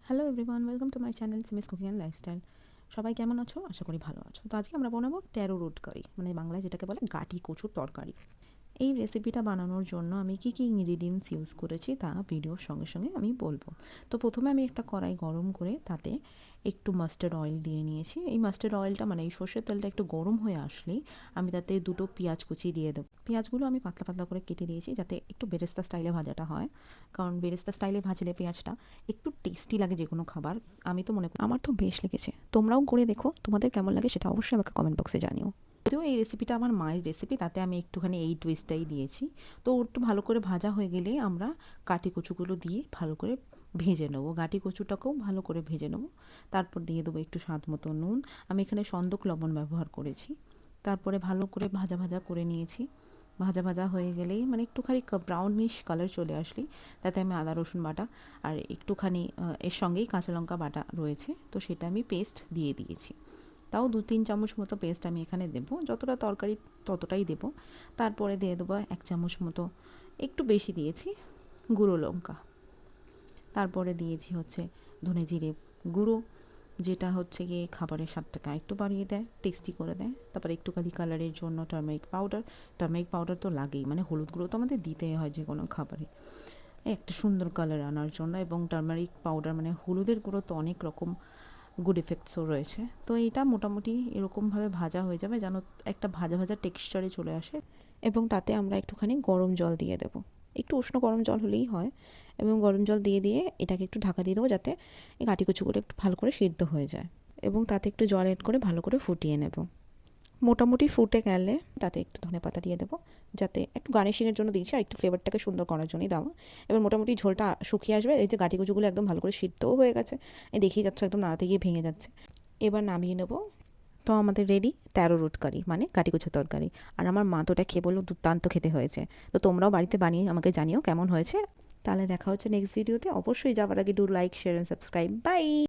Hello everyone, welcome to my channel Simi's cooking and lifestyle. সবাই কেমন আছো? আশা করি ভালো আছো। তো আজকে আমরা বানাবো ট্যারো রুট কারি, মানে বাংলায় যেটাকে বলে গাটি কচুর তরকারি। এই রেসিপিটা বানানোর জন্য আমি কী কী ইনগ্রিডিয়েন্টস ইউজ করেছি তা ভিডিওর সঙ্গে সঙ্গে আমি বলবো। তো প্রথমে আমি একটা কড়াই গরম করে তাতে একটু মাস্টার্ড অয়েল দিয়ে নিয়েছি। এই মাস্টার্ড অয়েলটা মানে এই সর্ষের তেলটা একটু গরম হয়ে আসলেই আমি তাতে দুটো পেঁয়াজ কুচি দিয়ে দেবো। পেঁয়াজগুলো আমি পাতলা পাতলা করে কেটে দিয়েছি যাতে একটু বেরেস্তা স্টাইলে ভাজাটা হয়, কারণ বেরেস্তা স্টাইলে ভাজলে পেঁয়াজটা একটু টেস্টি লাগে যে কোনো খাবার। আমি তো মনে করি, আমার তো বেশ লেগেছে, তোমরাও করে দেখো তোমাদের কেমন লাগে সেটা অবশ্যই আমাকে কমেন্ট বক্সে জানিও। যদিও এই রেসিপিটা আমার মায়ের রেসিপি, তাতে আমি একটুখানি এই টুইস্টটাই দিয়েছি। তো একটু ভালো করে ভাজা হয়ে গেলে আমরা কাটি কচুগুলো দিয়ে ভালো করে ভেজে নেবো। গাটি কচুটাকেও ভালো করে ভেজে নেবো। তারপর দিয়ে দেবো একটু স্বাদ মতো নুন। আমি এখানে সন্দক লবণ ব্যবহার করেছি। তারপরে ভালো করে ভাজা ভাজা করে নিয়েছি। ভাজা ভাজা হয়ে গেলেই মানে একটুখানি ব্রাউনিশ কালার চলে আসলেই তাতে আমি আদা রসুন বাটা আর একটুখানি এর সঙ্গেই কাঁচা লঙ্কা বাটা রয়েছে, তো সেটা আমি পেস্ট দিয়ে দিয়েছি। তাও 2-3 চামচ মতো পেস্ট আমি এখানে দেবো, যতটা তরকারি ততটাই দেবো। তারপরে দিয়ে দেবো 1 চামচ মতো, একটু বেশি দিয়েছি, গুঁড়ো লঙ্কা। তারপরে দিয়েছি হচ্ছে ধনে জিরে গুঁড়ো, যেটা হচ্ছে গিয়ে খাবারের স্বাদটাকে একটু বাড়িয়ে দেয়, টেস্টি করে দেয়। তারপরে একটুখানি কালারের জন্য টার্মেরিক পাউডার। টার্মেরিক পাউডার তো লাগেই, মানে হলুদ গুঁড়ো তো আমাদের দিতেই হয় যে কোনো খাবারে একটা সুন্দর কালার আনার জন্য। এবং টার্মেরিক পাউডার মানে হলুদের গুঁড়ো তো অনেক রকম গুড ইফেক্টসও রয়েছে। তো এটা মোটামুটি এরকমভাবে ভাজা হয়ে যাবে যেন একটা ভাজা ভাজা টেক্সচারে চলে আসে। এবং তাতে আমরা একটুখানি গরম জল দিয়ে দেবো, একটু উষ্ণ গরম জল হলেই হয়। এবং গরম জল দিয়ে দিয়ে এটাকে একটু ঢাকা দিয়ে দেবো যাতে এই কাটি কুচুগুলো একটু ভালো করে সিদ্ধ হয়ে যায়। এবং তাতে একটু জল অ্যাড করে ভালো করে ফুটিয়ে নেব। মোটামুটি ফুটে গেলে তাতে একটু ধনেপাতা দিয়ে দেবো, যাতে একটু গার্নিশিংয়ের জন্য দিয়েছি আর একটু ফ্লেভারটাকে সুন্দর করার জন্যই দেওয়া। এবার মোটামুটি ঝোলটা শুকিয়ে আসবে। এই যে গাটি কুচুগুলো একদম ভালো করে সিদ্ধও হয়ে গেছে, এই দেখিয়ে যাচ্ছে একদম নাড়াতে গিয়ে ভেঙে যাচ্ছে। এবার নামিয়ে নেব। তো আমাদের রেডি ট্যারো রুট কারি, মানে কাটি কচুর তরকারি। আর আমার মা তো ওটা খেয়ে বললো দুর্দান্ত খেতে হয়েছে। তো তোমরাও বাড়িতে বানিয়ে আমাকে জানিও কেমন হয়েছে। তাহলে দেখা হচ্ছে নেক্সট ভিডিওতে। অবশ্যই যাওয়ার আগে do like, share and subscribe. By.